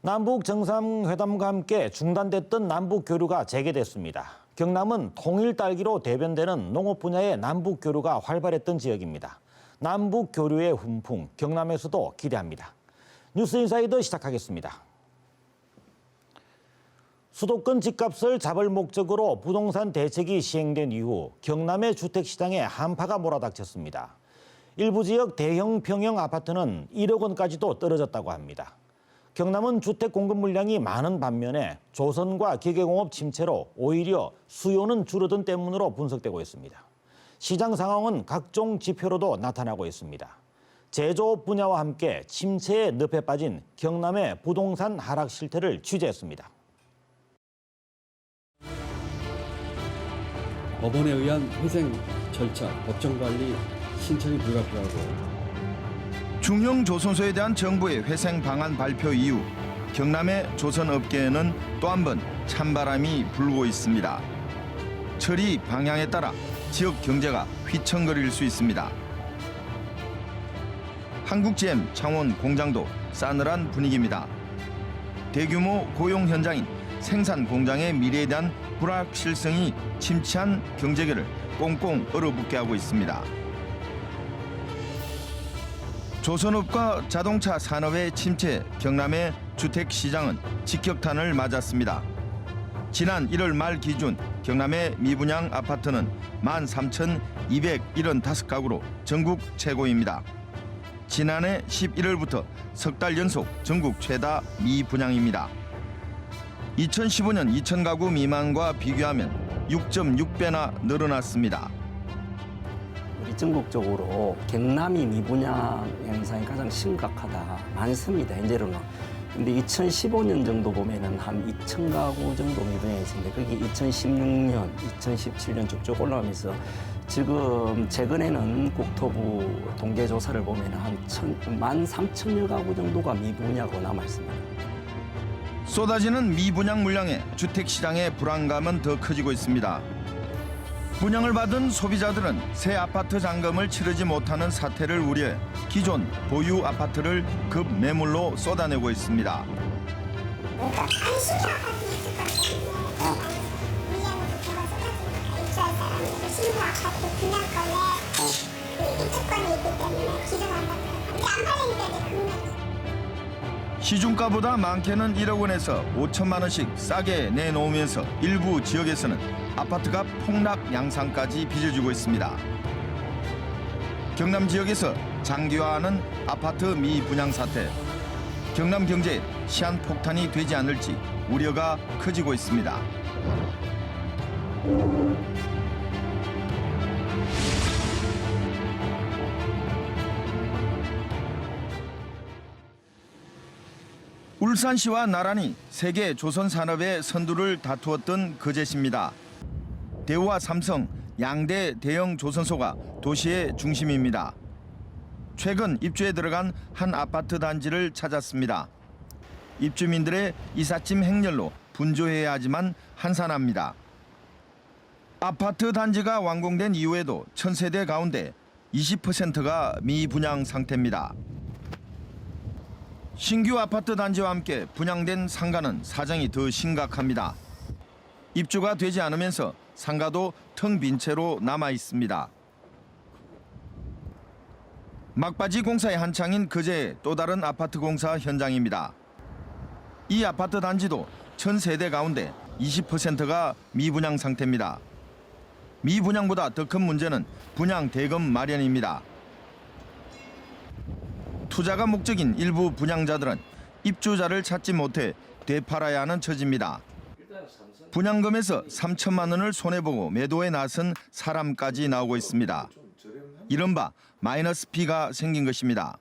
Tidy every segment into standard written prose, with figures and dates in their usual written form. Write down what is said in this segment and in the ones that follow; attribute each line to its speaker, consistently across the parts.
Speaker 1: 남북 정상회담과 함께 중단됐던 남북 교류가 재개됐습니다. 경남은 통일 딸기로 대변되는 농업 분야의 남북 교류가 활발했던 지역입니다. 남북 교류의 훈풍, 경남에서도 기대합니다. 뉴스인사이더 시작하겠습니다. 수도권 집값을 잡을 목적으로 부동산 대책이 시행된 이후 경남의 주택시장에 한파가 몰아닥쳤습니다. 일부 지역 대형 평형 아파트는 1억 원까지도 떨어졌다고 합니다. 경남은 주택 공급 물량이 많은 반면에 조선과 기계공업 침체로 오히려 수요는 줄어든 때문으로 분석되고 있습니다. 시장 상황은 각종 지표로도 나타나고 있습니다. 제조업 분야와 함께 침체의 늪에 빠진 경남의 부동산 하락 실태를 취재했습니다.
Speaker 2: 법원에 의한 회생 절차, 법정관리 신청이 불가피하고
Speaker 3: 중형 조선소에 대한 정부의 회생 방안 발표 이후 경남의 조선업계에는 또 한 번 찬바람이 불고 있습니다. 처리 방향에 따라 지역 경제가 휘청거릴 수 있습니다. 한국GM 창원 공장도 싸늘한 분위기입니다. 대규모 고용 현장인 생산 공장의 미래에 대한 불확실성이 침체한 경제계를 꽁꽁 얼어붙게 하고 있습니다. 조선업과 자동차 산업의 침체, 경남의 주택시장은 직격탄을 맞았습니다. 지난 1월 말 기준 경남의 미분양 아파트는 13,275가구로 전국 최고입니다. 지난해 11월부터 석 달 연속 전국 최다 미분양입니다. 2015년 2,000가구 미만과 비교하면 6.6배나 늘어났습니다.
Speaker 4: 우리 전국적으로 경남이 미분양 현상이 가장 심각하다, 많습니다, 현재로는. 근데 2015년 정도 보면은 한 2,000가구 정도 미분양이 있었는데 그게 2016년, 2017년 쭉쭉 올라가면서 지금 최근에는 국토부 통계 조사를 보면 한 13,000여 가구 정도가 미분양으로 남아 있습니다.
Speaker 3: 쏟아지는 미분양 물량에 주택시장의 불안감은 더 커지고 있습니다. 분양을 받은 소비자들은 새 아파트 잔금을 치르지 못하는 사태를 우려해 기존 보유 아파트를 급 매물로 쏟아내고 있습니다.
Speaker 5: 그러니까 안심 아파트 있을 것 같아요. 물량을 붙여서 입주할 사람들이 신규 아파트 분양권에 입주권이 있기 때문에 기존 아파트가 근데 안 팔리니까 이제 금매.
Speaker 3: 시중가보다 많게는 1억 원에서 5천만 원씩 싸게 내놓으면서 일부 지역에서는 아파트가 폭락 양상까지 빚어지고 있습니다. 경남 지역에서 장기화하는 아파트 미분양 사태. 경남 경제에 시한폭탄이 되지 않을지 우려가 커지고 있습니다. 울산시와 나란히 세계 조선 산업의 선두를 다투었던 거제시입니다. 대우와 삼성, 양대 대형 조선소가 도시의 중심입니다. 최근 입주에 들어간 한 아파트 단지를 찾았습니다. 입주민들의 이삿짐 행렬로 분주해야 하지만 한산합니다. 아파트 단지가 완공된 이후에도 1,000세대 가운데 20%가 미분양 상태입니다. 신규 아파트 단지와 함께 분양된 상가는 사정이 더 심각합니다. 입주가 되지 않으면서 상가도 텅 빈 채로 남아 있습니다. 막바지 공사의 한창인 거제의 또 다른 아파트 공사 현장입니다. 이 아파트 단지도 1,000세대 가운데 20%가 미분양 상태입니다. 미분양보다 더 큰 문제는 분양 대금 마련입니다. 투자가 목적인 일부 분양자들은 입주자를 찾지 못해 되팔아야 하는 처지입니다. 분양금에서 3천만 원을 손해보고 매도에 나선 사람까지 나오고 있습니다. 이른바 마이너스 피가 생긴 것입니다.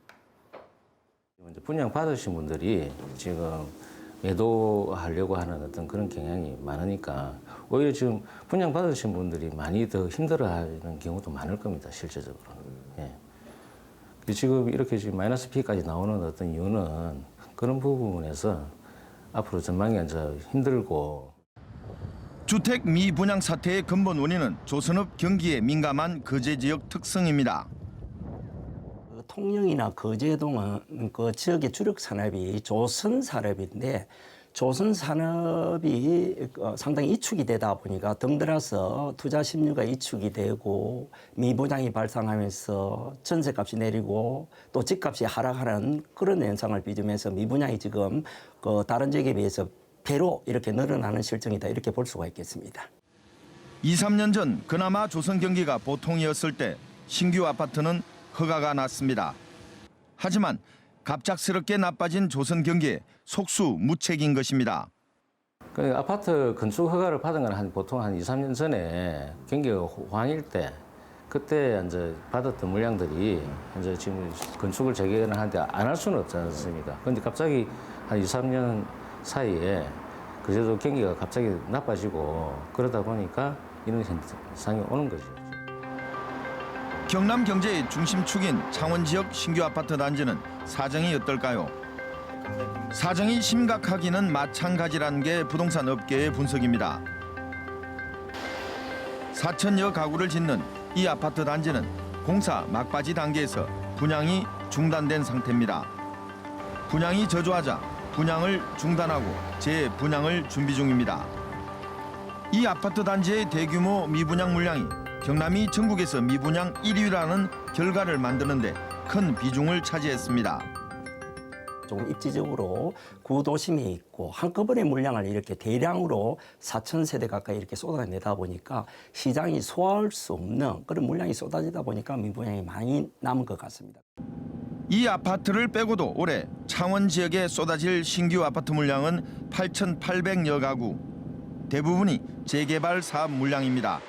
Speaker 6: 분양 받으신 분들이 지금 매도하려고 하는 어떤 그런 경향이 많으니까 오히려 지금 분양 받으신 분들이 많이 더 힘들어하는 경우도 많을 겁니다, 실제적으로. 예. 지금 이렇게 지금 마이너스 P까지 나오는 어떤 이유는 그런 부분에서 앞으로 전망이 이제 힘들고.
Speaker 3: 주택 미분양 사태의 근본 원인은 조선업 경기에 민감한 거제 지역 특성입니다.
Speaker 4: 통영이나 거제동은 그 지역의 주력 산업이 조선 산업인데 조선 산업이 상당히 이축이 되다 보니까 덩달아서 투자 심리가 이축이 되고 미분양이 발생하면서 전세값이 내리고 또 집값이 하락하는 그런 현상을 빚으면서 미분양이 지금 그 다른 지역에 비해서 배로 이렇게 늘어나는 실정이다 이렇게 볼 수가 있겠습니다.
Speaker 3: 2, 3년 전 그나마 조선 경기가 보통이었을 때 신규 아파트는 허가가 났습니다. 하지만 갑작스럽게 나빠진 조선 경기에 속수무책인 것입니다.
Speaker 6: 그 아파트 건축 허가를 받은 건 보통 한 2, 3년 전에 경기가 호황일 때 그때 이제 받았던 물량들이 이제 지금 건축을 재개를 하는데 안 할 수는 없지 않습니까? 그런데 갑자기 한 2, 3년 사이에 그래도 경기가 갑자기 나빠지고 그러다 보니까 이런 현상이 오는 거죠.
Speaker 3: 경남 경제의 중심축인 창원 지역 신규 아파트 단지는 사정이 어떨까요? 사정이 심각하기는 마찬가지라는 게 부동산 업계의 분석입니다. 4천여 가구를 짓는 이 아파트 단지는 공사 막바지 단계에서 분양이 중단된 상태입니다. 분양이 저조하자 분양을 중단하고 재분양을 준비 중입니다. 이 아파트 단지의 대규모 미분양 물량이 경남이 전국에서 미분양 1위라는 결과를 만드는데 큰 비중을 차지했습니다.
Speaker 4: 조금 입지적으로 구도심에 있고 한꺼번에 물량을 이렇게 대량으로 4,000세대 가까이 이렇게 쏟아내다 보니까 시장이 소화할 수 없는 그런 물량이 쏟아지다 보니까 미분양이 많이 남은 것 같습니다.
Speaker 3: 이 아파트를 빼고도 올해 창원 지역에 쏟아질 신규 아파트 물량은 8,800여 가구. 대부분이 재개발 사업 물량입니다.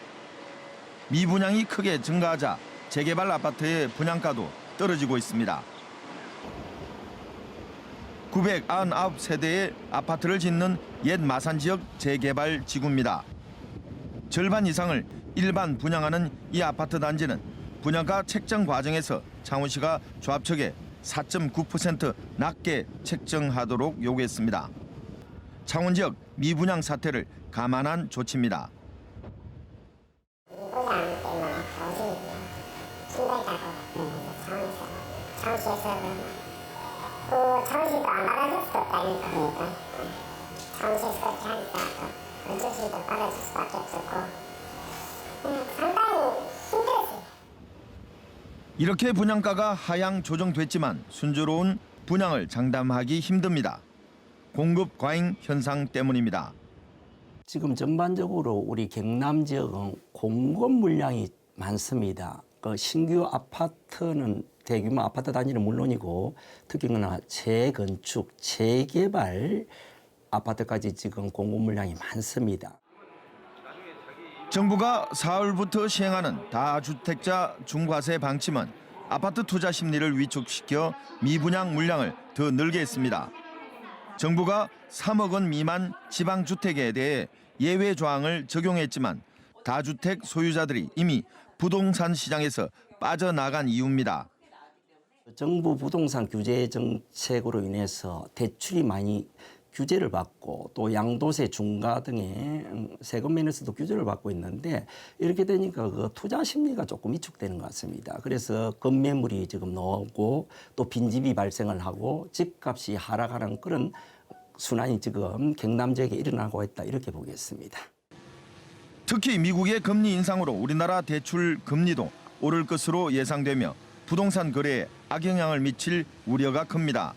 Speaker 3: 미분양이 크게 증가하자 재개발 아파트의 분양가도 떨어지고 있습니다. 999세대의 아파트를 짓는 옛 마산 지역 재개발 지구입니다. 절반 이상을 일반 분양하는 이 아파트 단지는 분양가 책정 과정에서 창원시가 조합 측에 4.9% 낮게 책정하도록 요구했습니다. 창원 지역 미분양 사태를 감안한 조치입니다.
Speaker 5: 미분양 때문에 도저히 힘들다고 창원시에서 창원시도 안 받아줄 수 없다니까 창원시에서 그렇게 하니까 어쩔시도 받아줄 수밖에 없었고 상당히 힘들었어요.
Speaker 3: 이렇게 분양가가 하향 조정됐지만 순조로운 분양을 장담하기 힘듭니다. 공급 과잉 현상 때문입니다.
Speaker 4: 지금 전반적으로 우리 경남 지역은 공급 물량이 많습니다. 그 신규 아파트는 대규모 아파트 단지는 물론이고 특히나 재건축, 재개발 아파트까지 지금 공급 물량이 많습니다.
Speaker 3: 정부가 4월부터 시행하는 다주택자 중과세 방침은 아파트 투자 심리를 위축시켜 미분양 물량을 더 늘게 했습니다. 정부가 3억 원 미만 지방주택에 대해 예외 조항을 적용했지만 다주택 소유자들이 이미 부동산 시장에서 빠져나간 이유입니다.
Speaker 4: 정부 부동산 규제 정책으로 인해서 대출이 많이 규제를 받고 또 양도세 중과 등의 세금 면에서도 규제를 받고 있는데 이렇게 되니까 그 투자 심리가 조금 위축되는 것 같습니다. 그래서 급매물이 지금 나오고 또 빈집이 발생을 하고 집값이 하락하는 그런 순환이 지금 경남 지역에 일어나고 있다 이렇게 보겠습니다.
Speaker 3: 특히 미국의 금리 인상으로 우리나라 대출 금리도 오를 것으로 예상되며 부동산 거래에 악영향을 미칠 우려가 큽니다.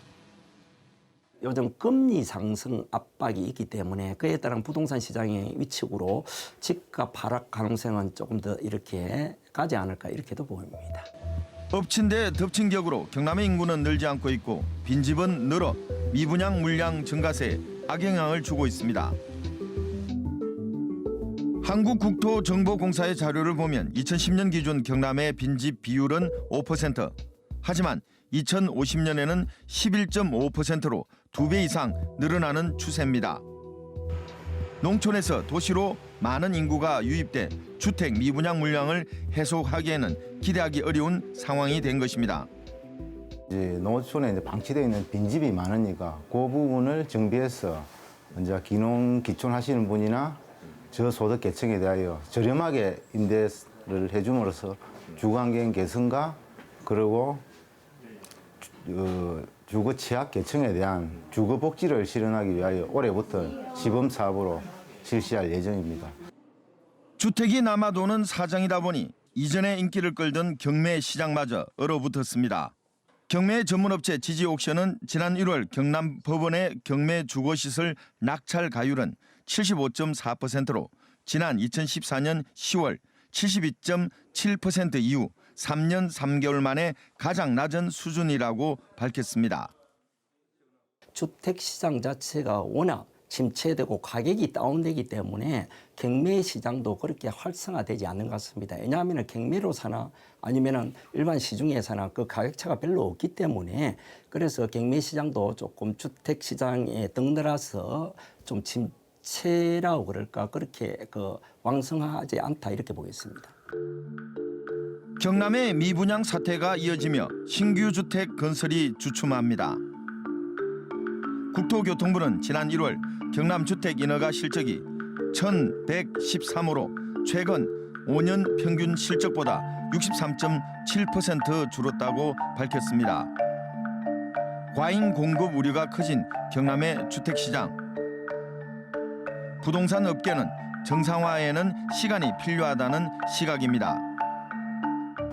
Speaker 4: 요즘 금리 상승 압박이 있기 때문에 그에 따른 부동산 시장의 위축으로 집값 하락 가능성은 조금 더 이렇게 가지 않을까 이렇게도 보입니다.
Speaker 3: 엎친 데 덮친 격으로 경남의 인구는 늘지 않고 있고 빈집은 늘어 미분양 물량 증가세에 악영향을 주고 있습니다. 한국국토정보공사의 자료를 보면 2010년 기준 경남의 빈집 비율은 5%. 하지만 2050년에는 11.5%로 2배 이상 늘어나는 추세입니다. 농촌에서 도시로 많은 인구가 유입돼 주택 미분양 물량을 해소하기에는 기대하기 어려운 상황이 된 것입니다.
Speaker 7: 이제 농어촌에 이제 방치되어 있는 빈집이 많으니까 그 부분을 정비해서 이제 기촌하시는 분이나 저소득 계층에 대하여 저렴하게 임대를 해줌으로써 주거환경 개선과 그리고 주거 취약 계층에 대한 주거 복지를 실현하기 위하여 올해부터 시범 사업으로 실시할 예정입니다.
Speaker 3: 주택이 남아도는 사정이다 보니 이전에 인기를 끌던 경매 시장마저 얼어붙었습니다. 경매 전문업체 지지옥션은 지난 1월 경남 법원의 경매 주거시설 낙찰 가율은 75.4%로 지난 2014년 10월 72.7% 이후 3년 3개월 만에 가장 낮은 수준이라고 밝혔습니다.
Speaker 4: 주택시장 자체가 워낙 침체되고 가격이 다운되기 때문에 경매 시장도 그렇게 활성화되지 않는 것 같습니다. 왜냐하면 경매로 사나 아니면 일반 시중에 사나 그 가격차가 별로 없기 때문에 그래서 경매 시장도 조금 주택 시장에 덩달아서 좀 침체라고 그럴까 그렇게 왕성하지 않다 이렇게 보겠습니다.
Speaker 3: 경남의 미분양 사태가 이어지며 신규 주택 건설이 주춤합니다. 국토교통부는 지난 1월 경남 주택 인허가 실적이 1,113호로 최근 5년 평균 실적보다 63.7% 줄었다고 밝혔습니다. 과잉 공급 우려가 커진 경남의 주택시장. 부동산 업계는 정상화에는 시간이 필요하다는 시각입니다.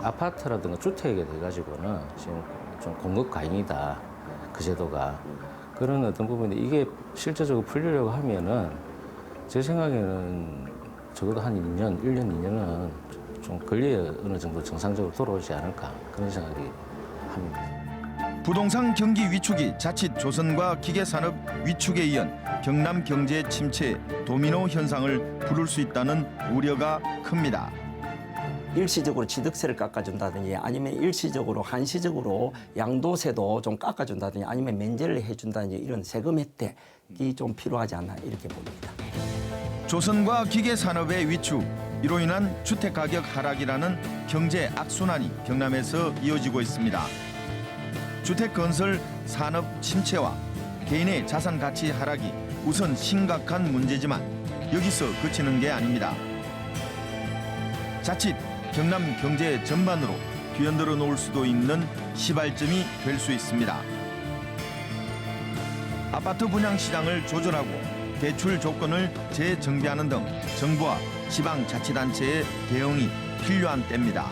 Speaker 6: 아파트라든가 주택에 대해 가지고는 지금 좀 공급 과잉이다. 그 제도가. 그런 어떤 부분인데 이게 실질적으로 풀리려고 하면은 제 생각에는 적어도 한 2년, 1년, 2년은 좀 걸려야 어느 정도 정상적으로 돌아오지 않을까 그런 생각이 합니다.
Speaker 3: 부동산 경기 위축이 자칫 조선과 기계산업 위축에 이은 경남 경제 침체 도미노 현상을 부를 수 있다는 우려가 큽니다.
Speaker 4: 일시적으로 취득세를 깎아준다든지 아니면 일시적으로 한시적으로 양도세도 좀 깎아준다든지 아니면 면제를 해준다든지 이런 세금 혜택이 좀 필요하지 않나 이렇게 봅니다.
Speaker 3: 조선과 기계산업의 위축, 이로 인한 주택가격 하락이라는 경제 악순환이 경남에서 이어지고 있습니다. 주택건설 산업 침체와 개인의 자산 가치 하락이 우선 심각한 문제지만 여기서 그치는 게 아닙니다. 자칫 경남 경제 전반으로 뒤흔들어 놓을 수도 있는 시발점이 될 수 있습니다. 아파트 분양 시장을 조절하고 대출 조건을 재정비하는 등 정부와 지방자치단체의 대응이 필요한 때입니다.